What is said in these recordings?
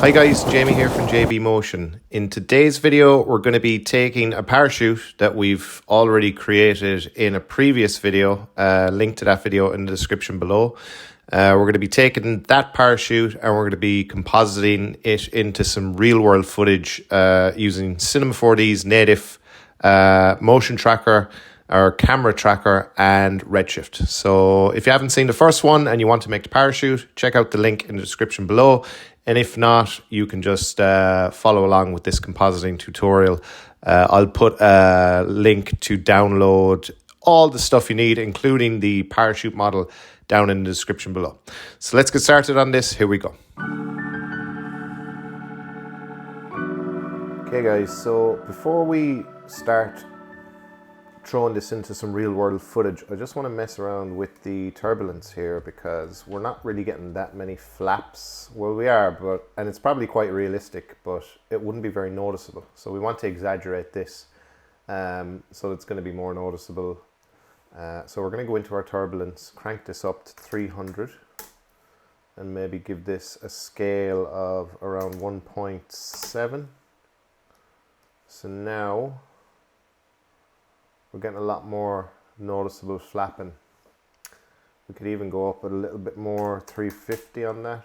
Hi guys, Jamie here from JB Motion. In today's video, we're going to be taking a parachute that we've already created in a previous video, link to that video in the description below. We're going to be taking that parachute and we're going to be compositing it into some real world footage using c4d's native motion tracker, our camera tracker and Redshift. So if you haven't seen the first one and you want to make the parachute, check out the link in the description below. And if not, you can just follow along with this compositing tutorial. I'll put a link to download all the stuff you need, including the parachute model, down in the description below. So let's get started on this. Here we go. Okay guys, so before we start throwing this into some real world footage, I just want to mess around with the turbulence here because we're not really getting that many flaps. Well, we are, and it's probably quite realistic, but it wouldn't be very noticeable. So we want to exaggerate this so it's going to be more noticeable. So we're going to go into our turbulence, crank this up to 300 and maybe give this a scale of around 1.7. So now we're getting a lot more noticeable flapping. We could even go up a little bit more, 350 on that.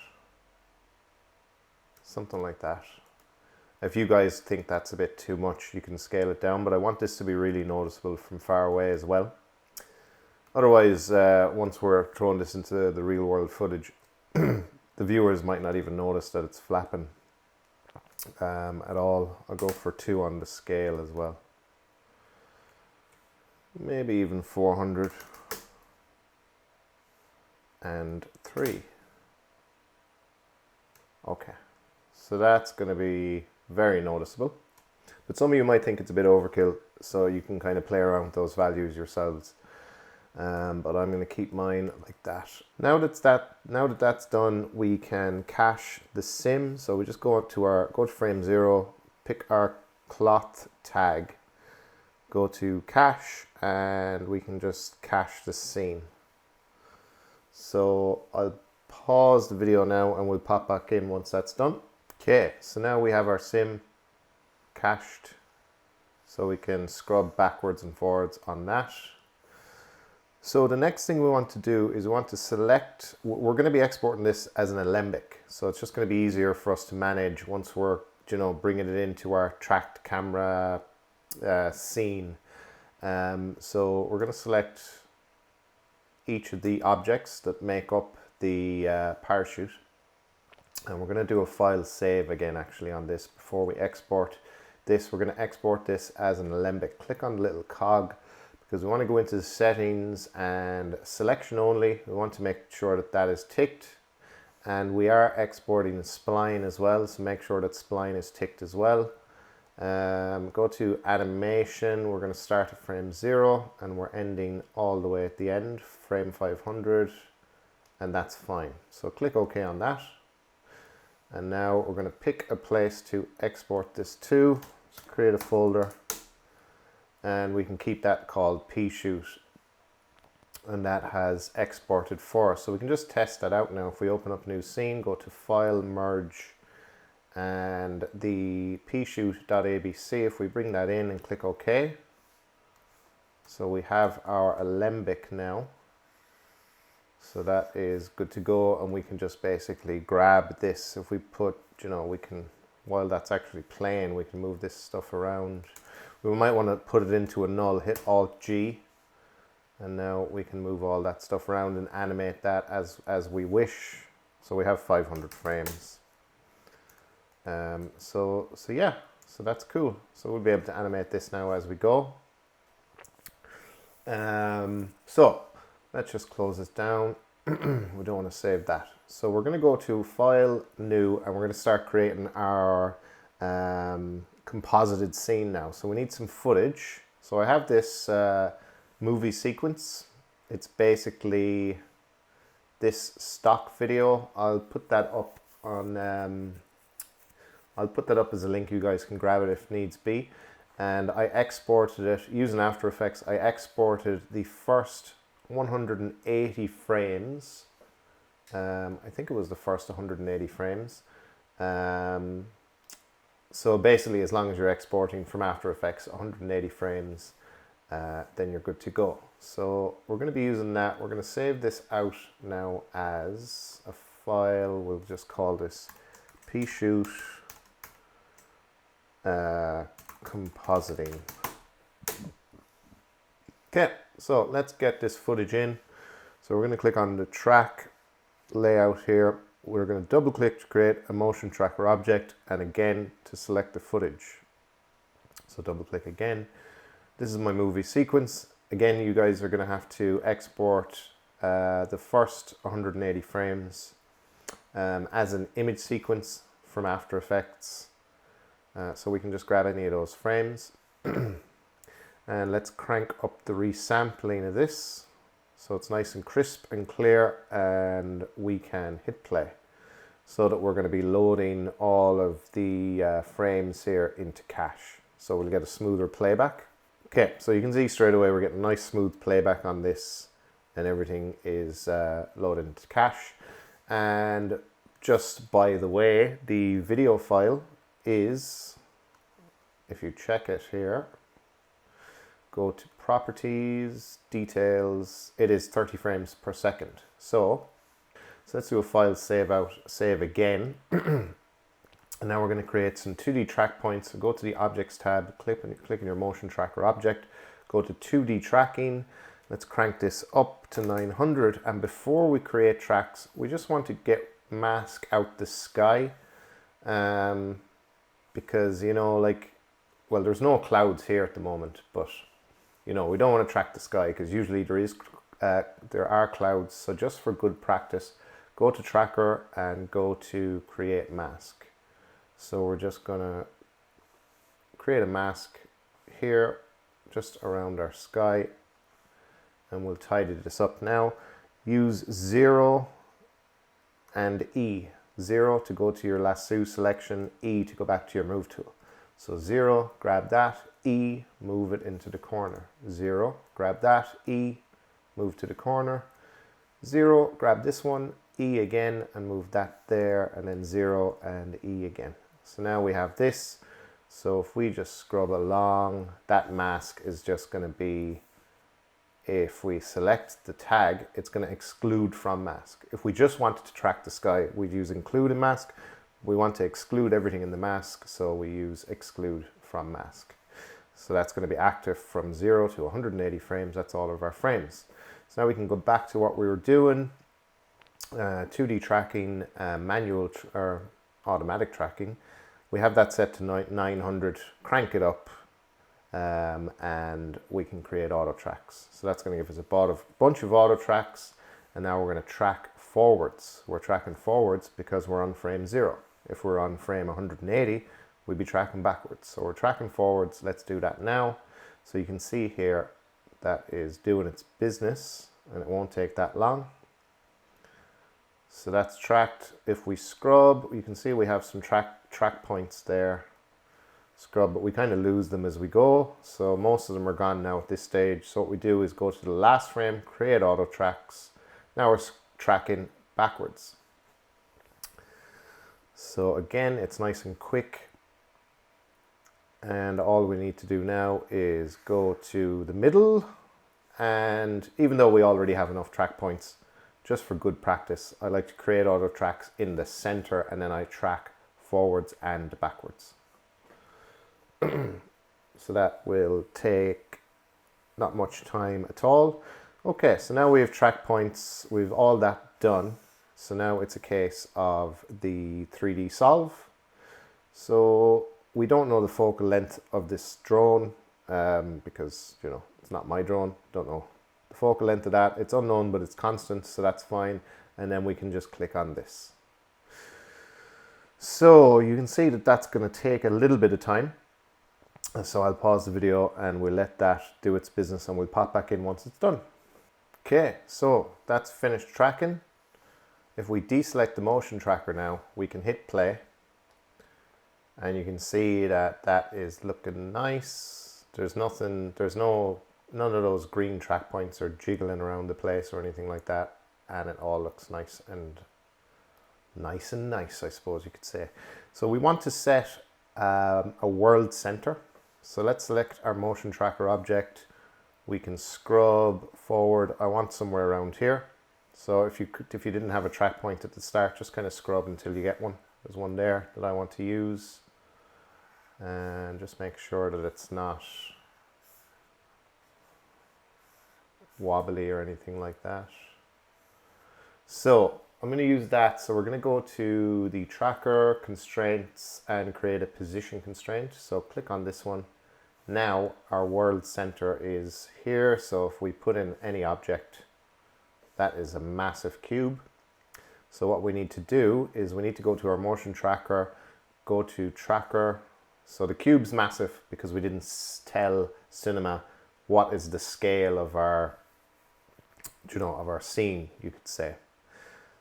Something like that. If you guys think that's a bit too much, you can scale it down, but I want this to be really noticeable from far away as well. Otherwise, once we're throwing this into the real world footage, the viewers might not even notice that it's flapping at all. I'll go for 2 on the scale as well. Maybe even 400 and 3. Okay, so that's going to be very noticeable, but some of you might think it's a bit overkill, so you can kind of play around with those values yourselves. But I'm going to keep mine like that. Now that that's done, we can cache the sim. So we just go to frame 0, pick our cloth tag, go to cache, and we can just cache the scene. So I'll pause the video now and we'll pop back in once that's done. Okay, so now we have our sim cached, so we can scrub backwards and forwards on that. So the next thing we want to do is we want to select, we're going to be exporting this as an alembic. So it's just going to be easier for us to manage once we're, bringing it into our tracked camera scene. So we're going to select each of the objects that make up the parachute. And we're going to do a file save again actually on this before we export this. We're going to export this as an alembic. Click on the little cog, because we want to go into the settings and selection only. We want to make sure that that is ticked, and we are exporting spline as well, so make sure that spline is ticked as well. Go to animation. We're going to start at frame 0 and we're ending all the way at the end, frame 500, and that's fine. So click OK on that, and now we're going to pick a place to export this to. Let's create a folder. And we can keep that called pshoot, and that has exported for us. So we can just test that out now. If we open up a new scene, go to File, Merge, and the pshoot.abc, if we bring that in and click OK. So we have our alembic now. So that is good to go, and we can just basically grab this. If we put, we can, while that's actually playing, we can move this stuff around. We might want to put it into a null, hit Alt-G, and now we can move all that stuff around and animate that as we wish. So we have 500 frames. So yeah, so that's cool. So we'll be able to animate this now as we go. So let's just close this down. We don't want to save that. So we're going to go to File, New, and we're going to start creating our composited scene now. So we need some footage. So I have this movie sequence. It's basically this stock video. I'll put that up on I'll put that up as a link. You guys can grab it if needs be. And I exported it using After Effects. I exported the first 180 frames. I think it was the first 180 frames. So basically, as long as you're exporting from After Effects 180 frames, then you're good to go. So we're going to be using that. We're going to save this out now as a file. We'll just call this pshoot compositing. Okay, so let's get this footage in. So we're going to click on the track layout here. We're going to double click to create a motion tracker object, and again to select the footage. So double click again. This is my movie sequence. Again, you guys are going to have to export the first 180 frames as an image sequence from After Effects. So we can just grab any of those frames. And let's crank up the resampling of this so it's nice and crisp and clear, and we can hit play so that we're going to be loading all of the frames here into cache. So we'll get a smoother playback. Okay, so you can see straight away we're getting nice smooth playback on this, and everything is loaded into cache. And just by the way, the video file is, if you check it here, go to properties, details, it is 30 frames per second. So let's do a file save again. And now we're going to create some 2D track points. So go to the objects tab, click on your motion tracker object, go to 2D tracking. Let's crank this up to 900. And before we create tracks, we just want to mask out the sky. Because, you know, like, well, there's no clouds here at the moment, but you know, we don't want to track the sky because usually there are clouds. So just for good practice, go to tracker and go to create mask. So we're just gonna create a mask here just around our sky, and we'll tidy this up now. Use 0 and E. 0 to go to your lasso selection, E to go back to your move tool. So 0, grab that, E, move it into the corner. 0, grab that, E, move to the corner. 0, grab this one, E again, and move that there, and then 0 and E again. So now we have this. So if we just scrub along, that mask is just going to be, if we select the tag, it's going to exclude from mask. If we just wanted to track the sky, we'd use include in mask. We want to exclude everything in the mask, so we use exclude from mask. So that's going to be active from 0 to 180 frames. That's all of our frames. So now we can go back to what we were doing. 2D tracking, manual or automatic tracking. We have that set to 900. Crank it up, and we can create auto tracks. So that's going to give us a bunch of auto tracks, and now we're going to track forwards. We're tracking forwards because we're on frame 0. If we're on frame 180, we'd be tracking backwards. So we're tracking forwards. Let's do that now. So you can see here that is doing its business, and it won't take that long. So that's tracked. If we scrub, you can see we have some track points there. Scrub, but we kind of lose them as we go. So most of them are gone now at this stage. So what we do is go to the last frame, create auto tracks. Now we're tracking backwards. So again, it's nice and quick. And all we need to do now is go to the middle. And even though we already have enough track points, just for good practice, I like to create auto tracks in the center, and then I track forwards and backwards. So that will take not much time at all. Okay, so now we have track points, we've all that done. So now it's a case of the 3D solve. So we don't know the focal length of this drone because, you know, it's not my drone. Don't know the focal length of that. It's unknown, but it's constant, so that's fine. And then we can just click on this. So you can see that that's going to take a little bit of time. So I'll pause the video and we'll let that do its business, and we'll pop back in once it's done. Okay, so that's finished tracking. If we deselect the motion tracker now, we can hit play. And you can see that that is looking nice. There's nothing, none of those green track points are jiggling around the place or anything like that. And it all looks nice and Nice and nice, I suppose you could say. So we want to set a world center. So let's select our motion tracker object. We can scrub forward. I want somewhere around here. So if you didn't have a track point at the start, just kind of scrub until you get one. There's one there that I want to use. And just make sure that it's not wobbly or anything like that. So I'm going to use that. So we're going to go to the tracker constraints and create a position constraint. So click on this one. Now our world center is here. So if we put in any object, that is a massive cube. So what we need to do is we need to go to our motion tracker, go to tracker. So the cube's massive because we didn't tell Cinema what is the scale of our, of our scene, you could say.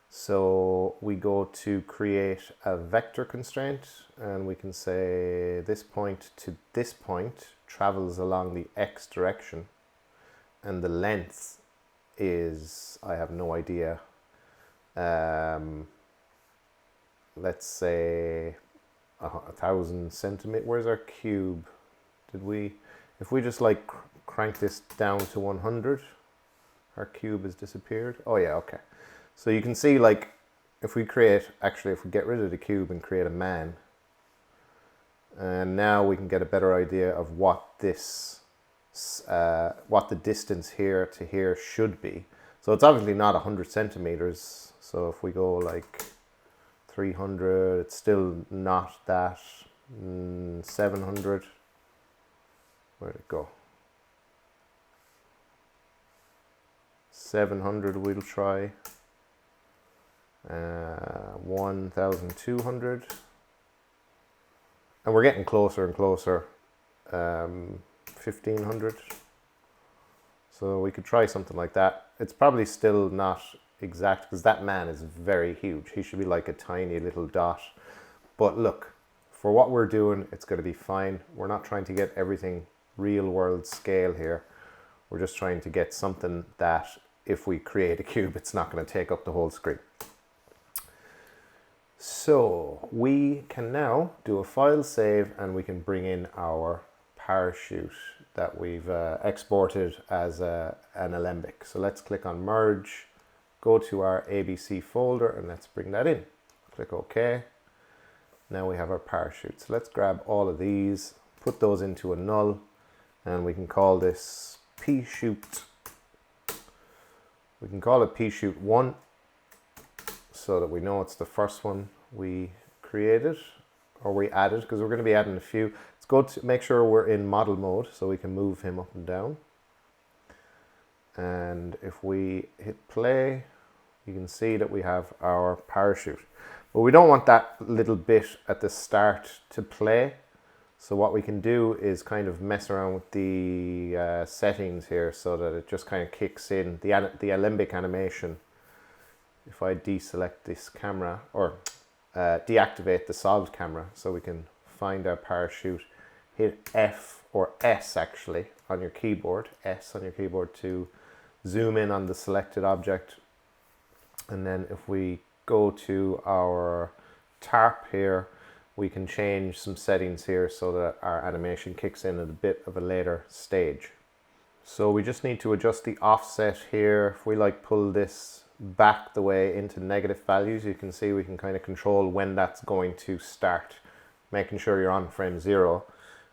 So we go to create a vector constraint and we can say this point to this point travels along the X direction and the length is, I have no idea, let's say 1,000 centimeters. Where's our cube? If we just like crank this down to 100, our cube has disappeared. Oh yeah, okay. So you can see, like, if we get rid of the cube and create a man, and now we can get a better idea of what this, what the distance here to here should be. So it's obviously not 100 centimeters. So if we go like 300, it's still not that. 700, where'd it go? 700 we'll try. 1,200, and we're getting closer and closer. 1,500, so we could try something like that. It's probably still not exact because that man is very huge. He should be like a tiny little dot, but look, for what we're doing, it's going to be fine. We're not trying to get everything real world scale here. We're just trying to get something that if we create a cube, it's not going to take up the whole screen. So we can now do a file save and we can bring in our parachute that we've exported as an alembic. So let's click on merge, go to our ABC folder and let's bring that in. Click OK. Now we have our parachute. So let's grab all of these, put those into a null, and we can call this pshoot. We can call it pshoot1. So that we know it's the first one we created or we added, because we're going to be adding a few. Let's go to make sure we're in model mode so we can move him up and down. And if we hit play, you can see that we have our parachute. But we don't want that little bit at the start to play. So what we can do is kind of mess around with the settings here so that it just kind of kicks in the alembic animation. If I deselect this camera or deactivate the solved camera so we can find our parachute, hit F or S actually on your keyboard, S on your keyboard to zoom in on the selected object. And then if we go to our tarp here, we can change some settings here so that our animation kicks in at a bit of a later stage. So we just need to adjust the offset here. If we like pull this back the way into negative values, you can see we can kind of control when that's going to start, making sure you're on frame 0.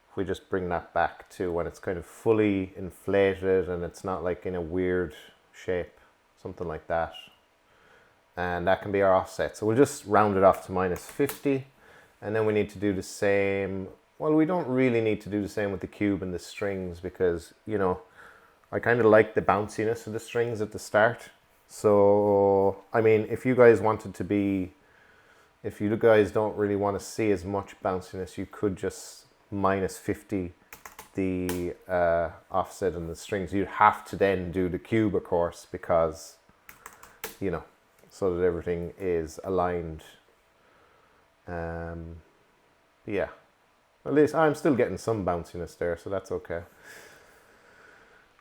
If we just bring that back to when it's kind of fully inflated and it's not like in a weird shape, something like that. And that can be our offset. So we'll just round it off to -50. And then we need to do the same. Well, we don't really need to do the same with the cube and the strings because, you know, I kind of like the bounciness of the strings at the start. So, I mean, if you guys wanted to be, if you guys don't really want to see as much bounciness, you could just -50 the offset and the strings. You'd have to then do the cube, of course, because, you know, so that everything is aligned. Yeah, at least I'm still getting some bounciness there, so that's okay.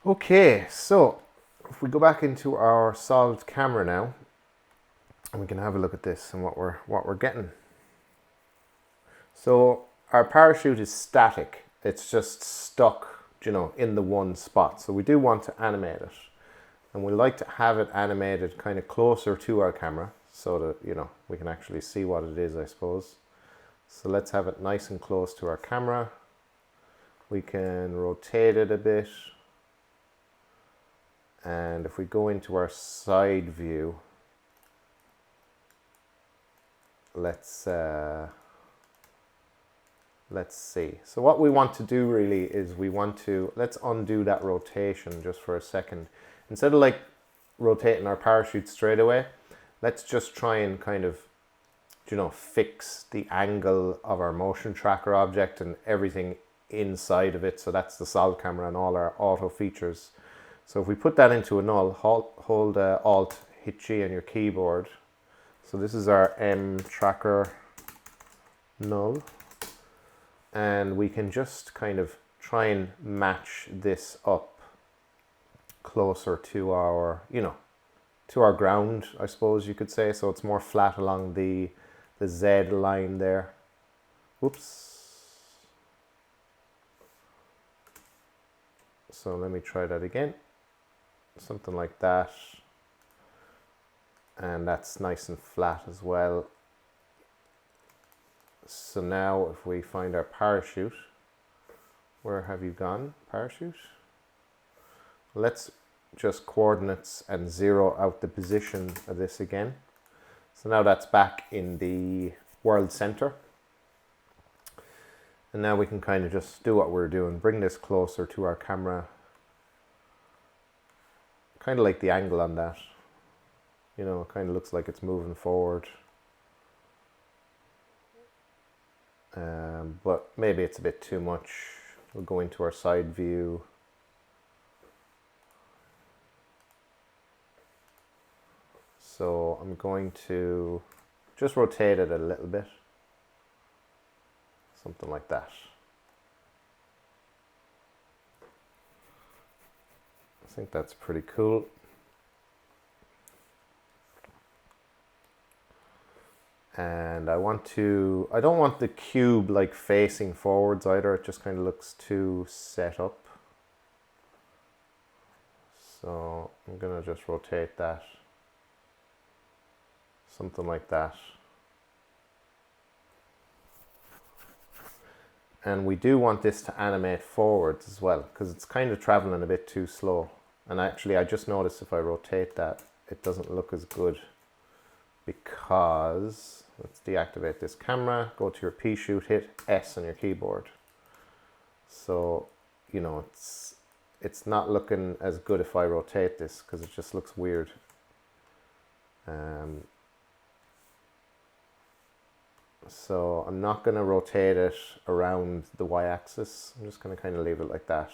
Okay, so if we go back into our solved camera now, And we can have a look at this and what we're getting. So our parachute is static. It's just stuck, you know, in the one spot. So we do want to animate it. And we like to have it animated kind of closer to our camera so that, you know, we can actually see what it is, I suppose. So let's have it nice and close to our camera. We can rotate it a bit. And if we go into our side view, let's see. So what we want to do really is let's undo that rotation just for a second. Instead of like rotating our parachute straight away, let's just try and kind of, you know, fix the angle of our motion tracker object and everything inside of it. So that's the solid camera and all our auto features. So if we put that into a null, hold Alt, hit G on your keyboard. So this is our M tracker null. And we can just kind of try and match this up closer to our, you know, to our ground, I suppose you could say. So it's more flat along the Z line there. Whoops. So let me try that again. Something like that. And that's nice and flat as well. So now if we find our parachute, where have you gone, parachute? Let's just coordinates and 0 out the position of this again. So now that's back in the world center. And now we can kind of just do what we're doing, bring this closer to our camera. Kind of like the angle on that. You know, it kind of looks like it's moving forward. But maybe it's a bit too much. We'll go into our side view. So I'm going to just rotate it a little bit. Something like that. I think that's pretty cool. And I don't want the cube like facing forwards either. It just kind of looks too set up. So I'm gonna just rotate that. Something like that. And we do want this to animate forwards as well, because it's kind of traveling a bit too slow. And actually I just noticed if I rotate that, it doesn't look as good, because let's deactivate this camera, go to your P shoot, hit S on your keyboard. So, you know, it's not looking as good if I rotate this, because it just looks weird. So I'm not going to rotate it around the y-axis. I'm just going to kind of leave it like that.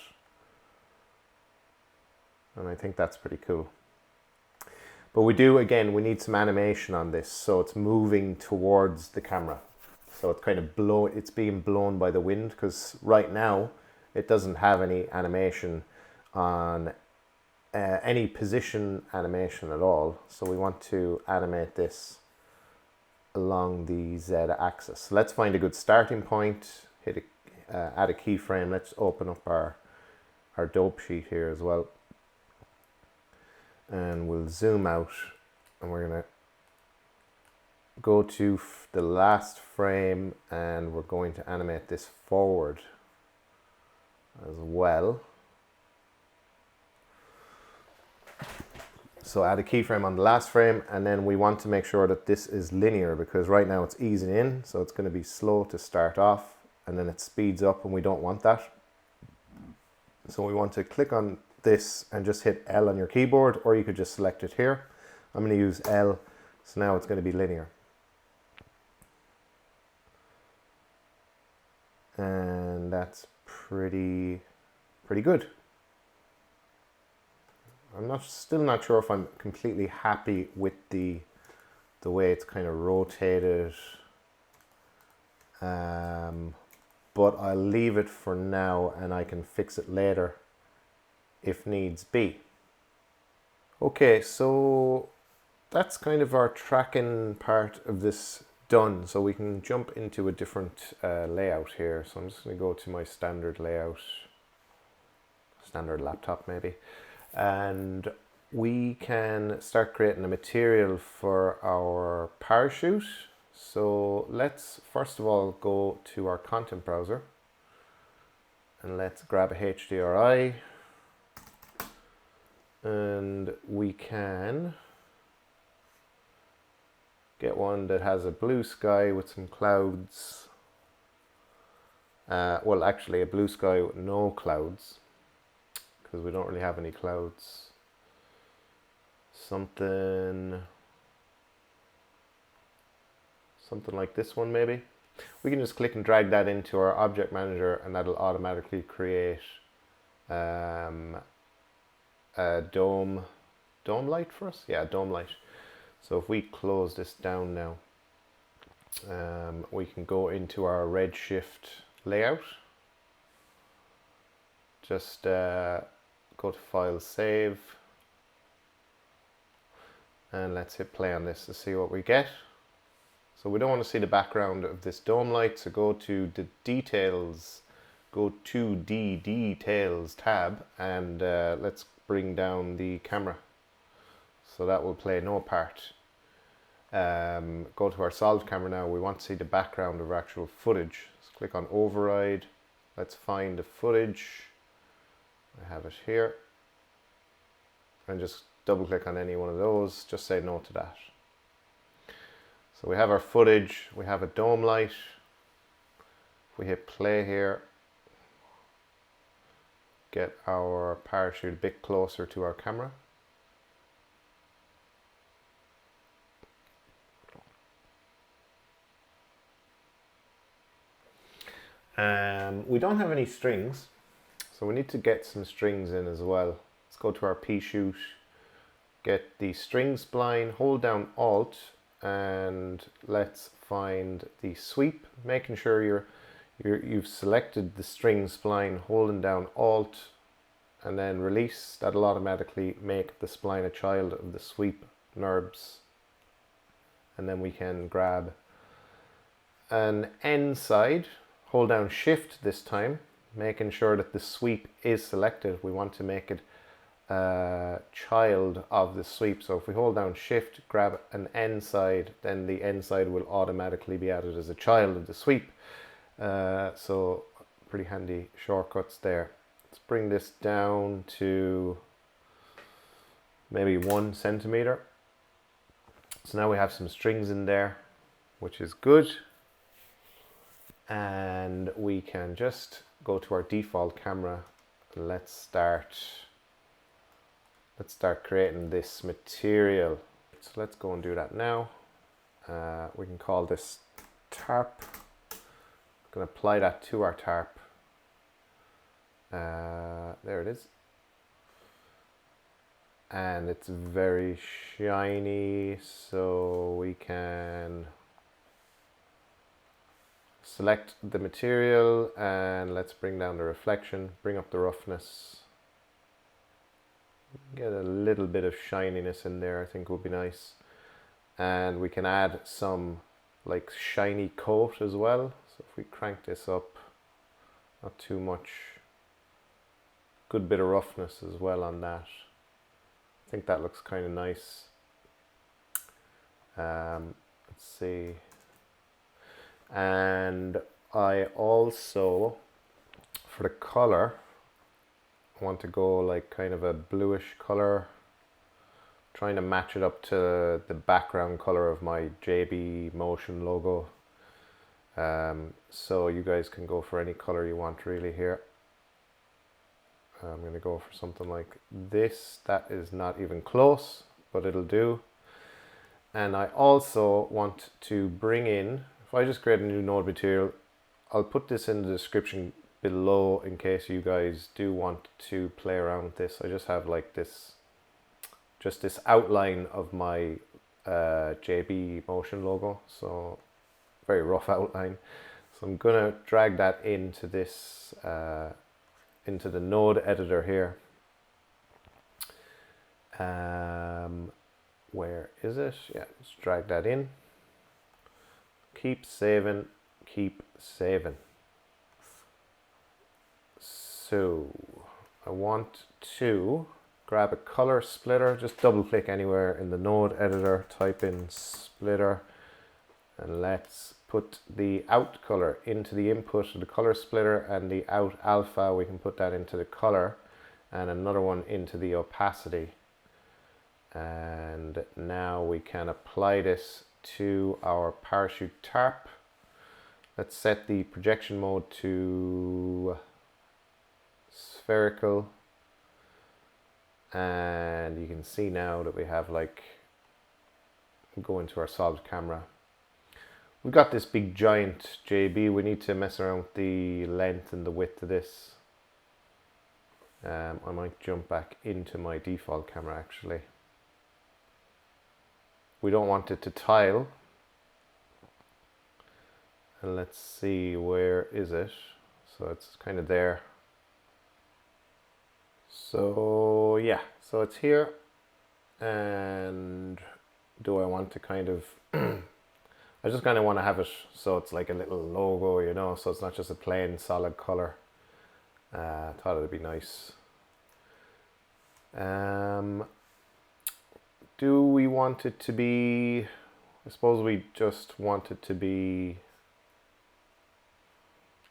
And I think that's pretty cool. But we need some animation on this, so it's moving towards the camera. So it's kind of it's being blown by the wind, because right now it doesn't have any animation on any position animation at all. So we want to animate this along the Z axis. So let's find a good starting point, add a keyframe. Let's open up our dope sheet here as well. And we'll zoom out, and we're going to go to the last frame, and we're going to animate this forward as well. So add a keyframe on the last frame, and then we want to make sure that this is linear, because right now it's easing in, so it's going to be slow to start off, and then it speeds up, and we don't want that. So we want to click on this and just hit L on your keyboard, or you could just select it here. I'm going to use L, so now it's going to be linear. And that's pretty good. I'm still not sure if I'm completely happy with the way it's kind of rotated, but I'll leave it for now, and I can fix it later if needs be. Okay, so that's kind of our tracking part of this done. So we can jump into a different layout here. So I'm just going to go to my standard layout, standard laptop maybe, and we can start creating a material for our parachute. So let's first of all go to our content browser and let's grab a HDRI, and we can get one that has a blue sky with some clouds. Well, actually a blue sky with no clouds, because we don't really have any clouds. Something like this one maybe. We can just click and drag that into our object manager, and that'll automatically create a dome light for us. Yeah, dome light. So if we close this down now, we can go into our Redshift layout. Just go to File, Save, and let's hit play on this to see what we get. So we don't want to see the background of this dome light, so go to the Details, go to the Details tab, and let's bring down the camera. So that will play no part. Go to our solved camera now. We want to see the background of our actual footage. Let's click on Override. Let's find the footage. I have it here. And just double click on any one of those. Just say no to that. So we have our footage. We have a dome light. If we hit play here, get our parachute a bit closer to our camera. We don't have any strings, so we need to get some strings in as well. Let's go to our P-shoot, get the string spline, hold down Alt, and let's find the sweep, making sure you've selected the string spline, holding down Alt, and then release. That'll automatically make the spline a child of the sweep NURBS. And then we can grab an end side, hold down Shift this time, making sure that the sweep is selected. We want to make it a child of the sweep. So if we hold down Shift, grab an end side, then the end side will automatically be added as a child of the sweep. So pretty handy shortcuts there. Let's bring this down to maybe 1 centimeter. So now we have some strings in there, which is good. And we can just go to our default camera and let's start creating this material. So let's go and do that now. We can call this tarp. I'm going to apply that to our tarp. There it is. And it's very shiny, so we can select the material and let's bring down the reflection, bring up the roughness. Get a little bit of shininess in there, I think would be nice. And we can add some like shiny coat as well. So if we crank this up, not too much, good bit of roughness as well on that. I think that looks kind of nice. Let's see. And I also, for the color, want to go like kind of a bluish color, trying to match it up to the background color of my JB Motion logo. So you guys can go for any color you want really here. I'm going to go for something like this. That is not even close, but it'll do. And I also want to bring in, if I just create a new node material, I'll put this in the description below in case you guys do want to play around with this. I just have like this, just this outline of my JB Motion logo, so very rough outline. So I'm gonna drag that into this, into the node editor here. where is it? Yeah, let's drag that in. Keep saving, keep saving. So I want to grab a color splitter, just double click anywhere in the node editor, type in splitter, and let's put the out color into the input of the color splitter, and the out alpha, we can put that into the color, and another one into the opacity. And now we can apply this to our parachute tarp. Let's set the projection mode to spherical, and you can see now that we have, like, go into our solid camera. We've got this big giant JB. We need to mess around with the length and the width of this. I might jump back into my default camera actually. We don't want it to tile. And let's see, where is it? So it's kind of there. So yeah, so it's here. And do I want to kind of I just kind of want to have it so it's like a little logo, you know, so it's not just a plain solid color. Thought it'd be nice. Do we want it to be, I suppose we just want it to be,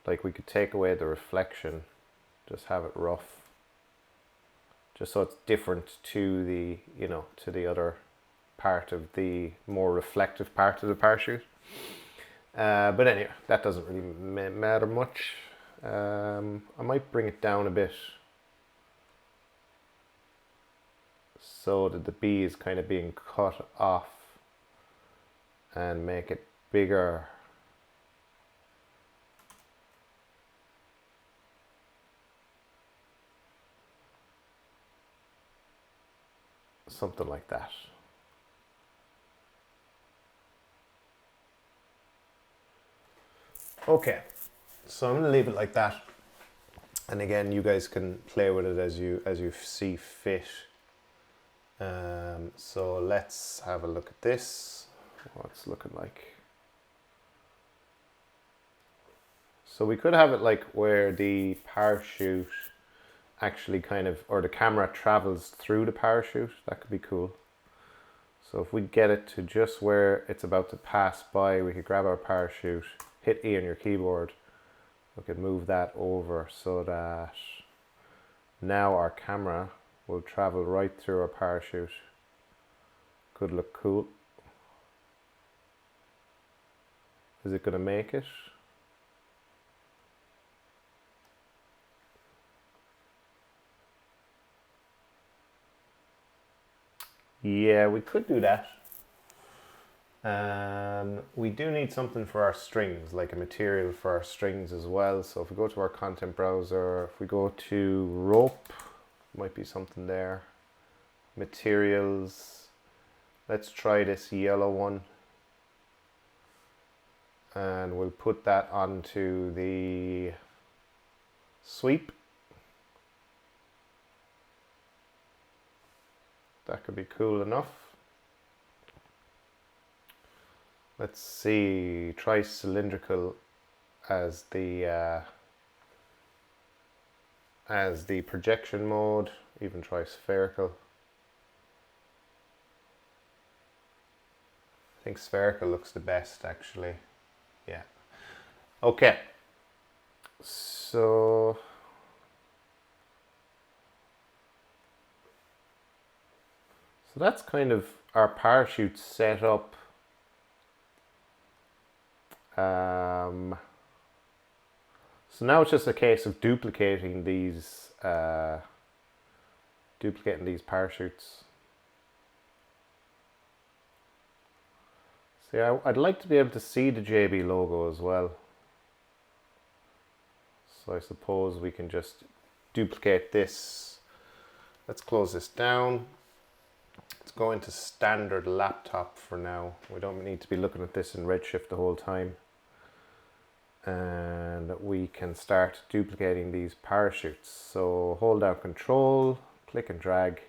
like, we could take away the reflection, just have it rough, just so it's different to the, you know, to the other part of the more reflective part of the parachute. But anyway, that doesn't really matter much. I might bring it down a bit so that the B is kind of being cut off, and make it bigger. Something like that. Okay, so I'm going to leave it like that, and again, you guys can play with it as you see fit. So let's have a look at this. What's looking like? So we could have it like where the parachute actually kind of, or the camera travels through the parachute. That could be cool. So if we get it to just where it's about to pass by, we could grab our parachute, hit E on your keyboard. We could move that over so that now our camera will travel right through our parachute. Could look cool. Is it going to make it? Yeah, we could do that. We do need something for our strings, like a material for our strings as well. So if we go to our content browser, if we go to rope, might be something there. Materials. Let's try this yellow one. And we'll put that onto the sweep. That could be cool enough. Let's see, try cylindrical as the projection mode, even try spherical. I think spherical looks the best actually. Yeah. Okay. So that's kind of our parachute set up. So now it's just a case of duplicating these parachutes. See, I'd like to be able to see the JB logo as well. So I suppose we can just duplicate this. Let's close this down. Let's go into standard laptop for now. We don't need to be looking at this in Redshift the whole time. And we can start duplicating these parachutes. So hold down Control, click and drag.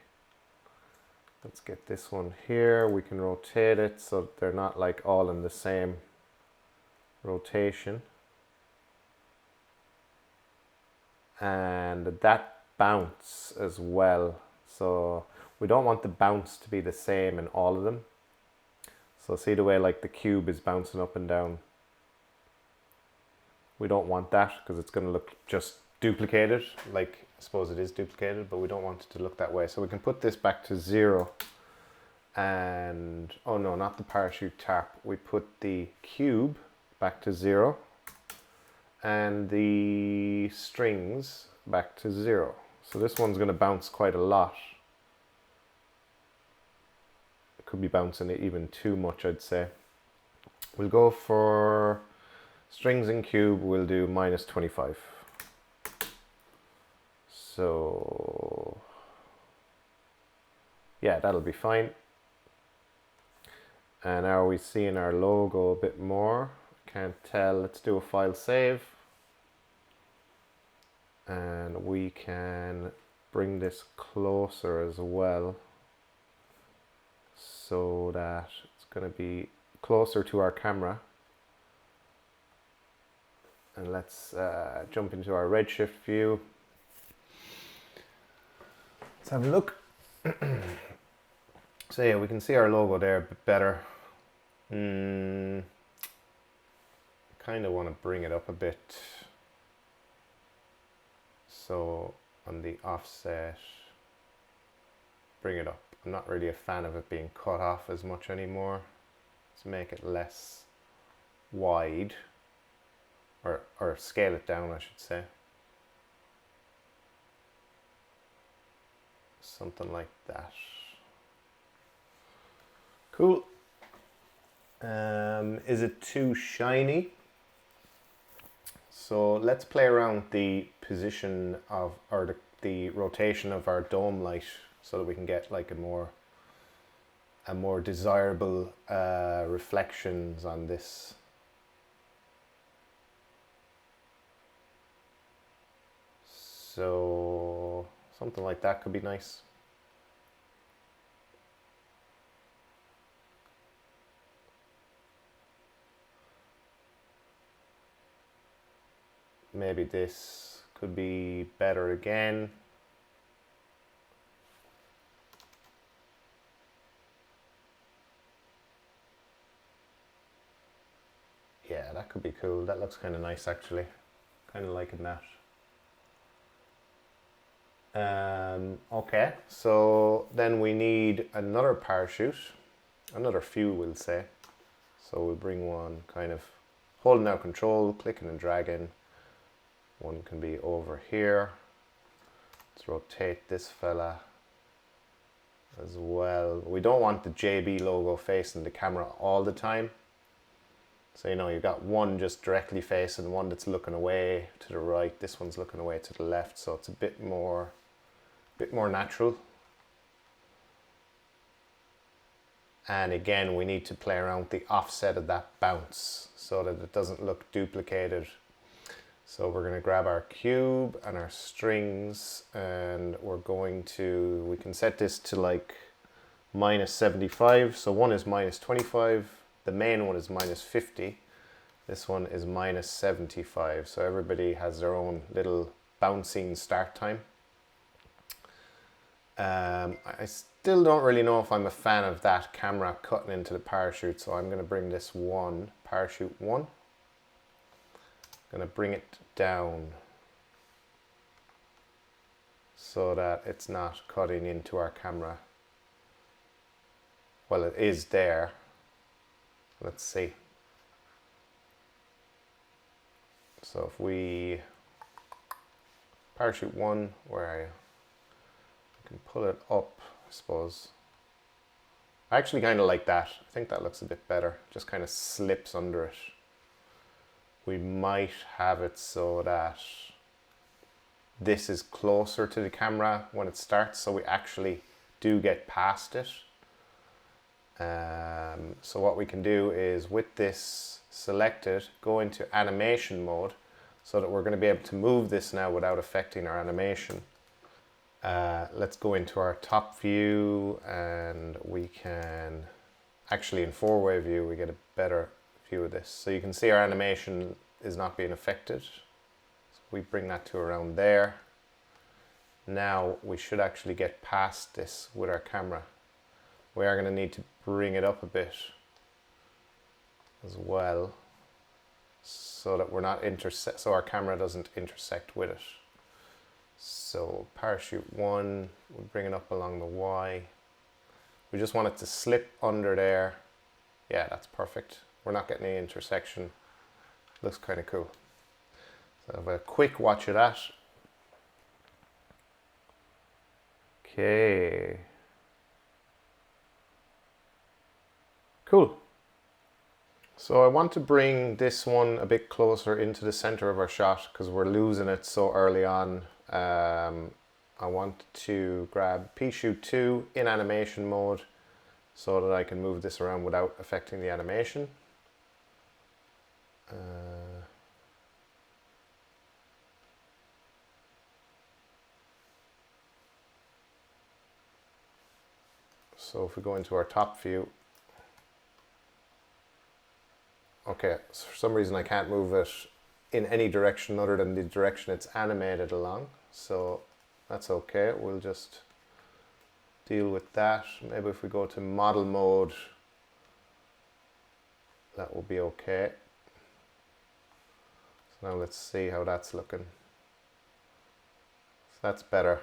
Let's get this one here. We can rotate it so they're not like all in the same rotation. And that bounce as well. So we don't want the bounce to be the same in all of them. So see the way like the cube is bouncing up and down. We don't want that because it's going to look just duplicated. Like I suppose it is duplicated, but we don't want it to look that way. So we can put this back to 0. And oh no, not the parachute tarp. We put the cube back to 0 and the strings back to 0. So this one's going to bounce quite a lot. It could be bouncing it even too much, I'd say. We'll go for strings and cube, we'll do -25. So yeah, that'll be fine. And are we seeing our logo a bit more? Can't tell. Let's do a file save. And we can bring this closer as well so that it's going to be closer to our camera. And let's jump into our redshift view. Let's have a look. So yeah, we can see our logo there a bit better. Kind of want to bring it up a bit. So on the offset, bring it up. I'm not really a fan of it being cut off as much anymore. Let's make it less wide, or scale it down, I should say. Something like that. Cool. Is it too shiny? So let's play around with the position of, or the rotation of our dome light so that we can get like a more desirable reflections on this. So something like that could be nice. Maybe this could be better again. Yeah, that could be cool. That looks kind of nice actually. Kind of liking that. Okay, so then we need another parachute, another few we'll say. So we'll bring one kind of holding out control, clicking and dragging. One can be over here. Let's rotate this fella as well. We don't want the JB logo facing the camera all the time. So you know, you've got one just directly facing, one that's looking away to the right, this one's looking away to the left, so it's a bit more natural. And again, we need to play around with the offset of that bounce so that it doesn't look duplicated. So we're going to grab our cube and our strings, and we're going to, we can set this to like -75. So one is -25, the main one is -50, this one is -75. So everybody has their own little bouncing start time. I still don't really know if I'm a fan of that camera cutting into the parachute, so I'm going to bring this one, parachute 1. I'm going to bring it down so that it's not cutting into our camera. Well, it is there. Let's see. So if we, parachute 1, where are you? I can pull it up, I suppose. I actually kind of like that. I think that looks a bit better. Just kind of slips under it. We might have it so that this is closer to the camera when it starts, so we actually do get past it. So what we can do is, with this selected, go into animation mode so that we're going to be able to move this now without affecting our animation. Let's go into our top view, and we can actually in 4-way view we get a better view of this. So you can see our animation is not being affected. So we bring that to around there. Now we should actually get past this with our camera. We are going to need to bring it up a bit as well, so that we're not so our camera doesn't intersect with it. So parachute 1, we'll bring it up along the Y. We just want it to slip under there. Yeah, that's perfect. We're not getting any intersection. Looks kind of cool. So have a quick watch of that. Okay. Cool. So I want to bring this one a bit closer into the center of our shot because we're losing it so early on. I want to grab P-Shoot 2 in animation mode so that I can move this around without affecting the animation. So if we go into our top view, okay, so for some reason I can't move it in any direction other than the direction it's animated along. So that's okay, we'll just deal with that. Maybe if we go to model mode, that will be okay. So now let's see how that's looking. So that's better,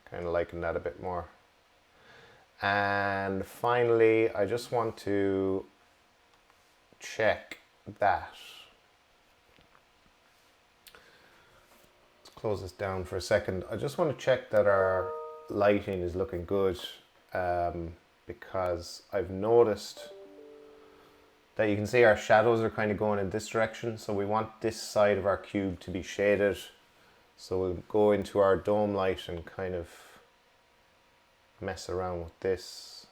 kind of liking that a bit more. And finally, I just want to check that. Let's close this down for a second. I just want to check that our lighting is looking good, because I've noticed that you can see our shadows are kind of going in this direction. So we want this side of our cube to be shaded. So we'll go into our dome light and kind of mess around with this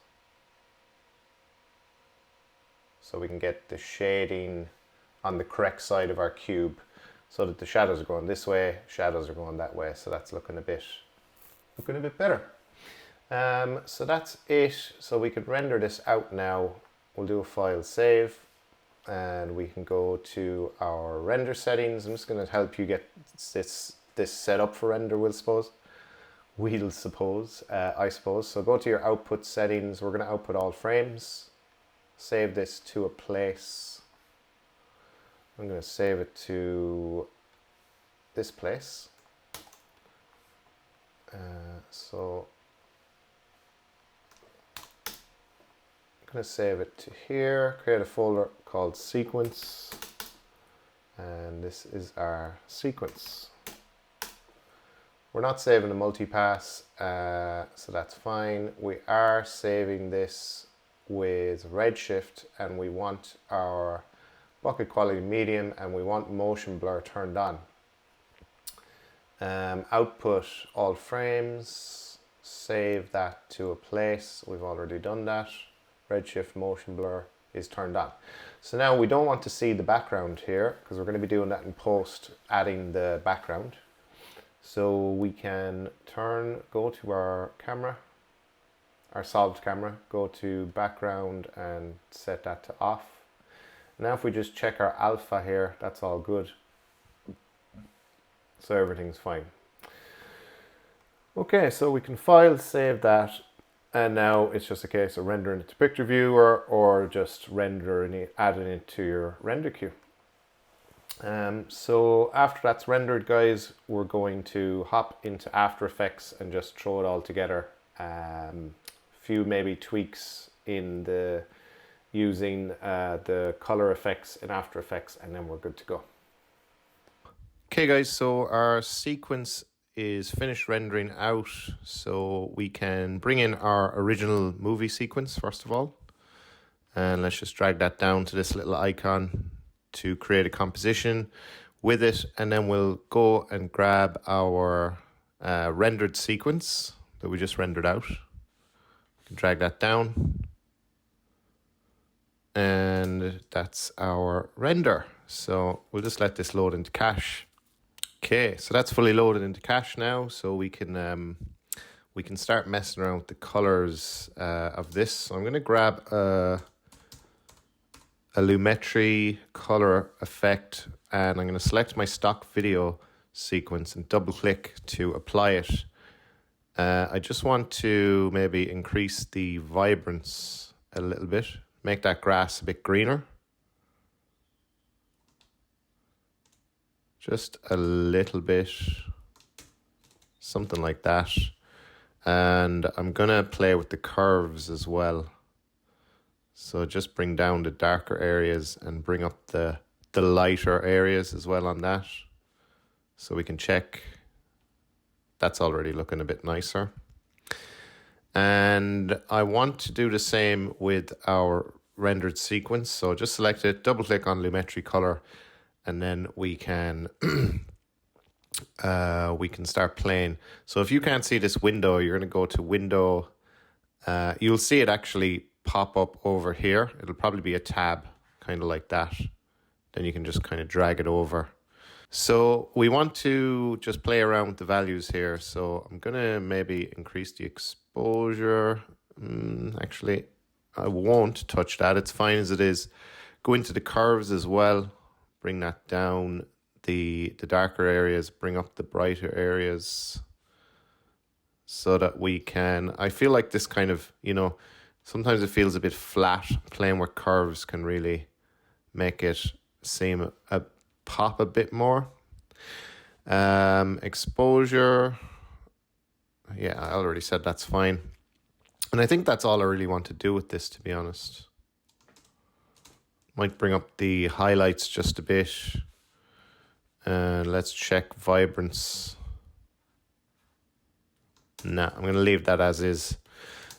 so we can get the shading on the correct side of our cube so that the shadows are going this way, shadows are going that way. So that's looking a bit better. So that's it. So we could render this out now. We'll do a file save and we can go to our render settings. I'm just going to help you get this set up for render, I suppose. So go to your output settings. We're going to output all frames. Save this to a place. I'm going to save it to this place. So I'm going to save it to here. Create a folder called sequence. And this is our sequence. We're not saving a multipass, so that's fine. We are saving this with Redshift, and we want our bucket quality medium, and we want motion blur turned on. Output all frames, save that to a place. We've already done that. Redshift motion blur is turned on. So now we don't want to see the background here because we're going to be doing that in post, adding the background. So we can go to our camera, our solved camera, go to background and set that to off. Now if we just check our alpha here, that's all good. So everything's fine. Okay, so we can file save that, and now it's just a case of rendering it to picture viewer or just rendering it, adding it to your render queue. So after that's rendered, guys, we're going to hop into After Effects and just throw it all together. Few maybe tweaks in using the color effects in After Effects, and then we're good to go. Okay guys, so our sequence is finished rendering out, so we can bring in our original movie sequence first of all, and let's just drag that down to this little icon to create a composition with it, and then we'll go and grab our rendered sequence that we just rendered out. We can drag that down, and that's our render. So we'll just let this load into cache. Okay, so that's fully loaded into cache now, so we can we can start messing around with the colors of this. So I'm going to grab a Lumetri color effect, and I'm going to select my stock video sequence and double click to apply it. I just want to maybe increase the vibrance a little bit, make that grass a bit greener. Just a little bit, something like that. And I'm gonna play with the curves as well. So just bring down the darker areas and bring up the lighter areas as well on that. So we can check. That's already looking a bit nicer. And I want to do the same with our rendered sequence. So just select it, double click on Lumetri color, and then we can start playing. So if you can't see this window, you're going to go to window. You'll see it actually pop up over here. It'll probably be a tab, kind of like that. Then you can just kind of drag it over. So we want to just play around with the values here. So I'm going to maybe increase the exposure. Actually, I won't touch that. It's fine as it is. Go into the curves as well. Bring that down. The darker areas, bring up the brighter areas so that we can, I feel like this kind of, sometimes it feels a bit flat. Playing with curves can really make it seem a pop a bit more. Exposure, yeah, I already said that's fine. And I think that's all I really want to do with this, to be honest. Might bring up the highlights just a bit. And let's check vibrance. Nah, I'm going to leave that as is.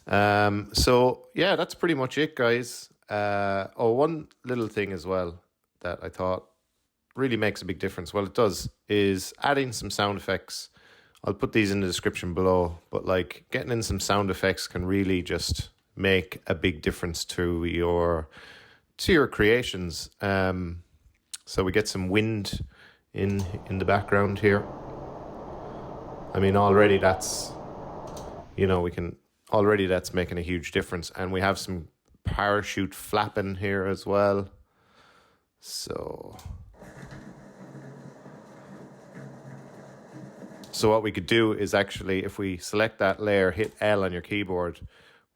So yeah, that's pretty much it, guys. One little thing as well that I thought really makes a big difference. Well, it does, is adding some sound effects. I'll put these in the description below, but like getting in some sound effects can really just make a big difference to your creations. So we get some wind in the background here. I mean, already that's, that's making a huge difference. And we have some parachute flapping here as well. So what we could do is actually, if we select that layer, hit L on your keyboard,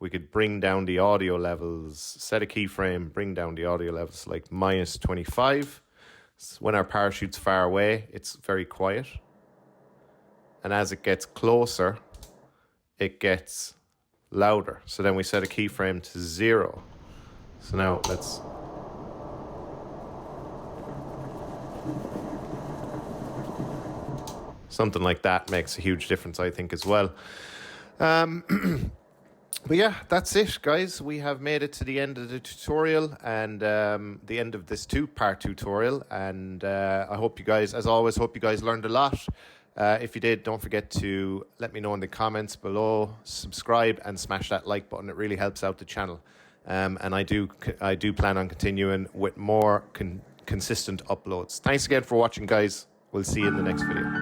we could bring down the audio levels, set a keyframe, bring down the audio levels like -25. When our parachute's far away, it's very quiet. And as it gets closer, it gets louder. So then we set a keyframe to 0. So now let's... Something like that makes a huge difference, I think, as well. But yeah, that's it, guys. We have made it to the end of the tutorial and the end of this 2-part tutorial. And I hope you guys, as always, learned a lot. If you did, don't forget to let me know in the comments below, subscribe and smash that like button. It really helps out the channel. And I do plan on continuing with more consistent uploads. Thanks again for watching, guys. We'll see you in the next video.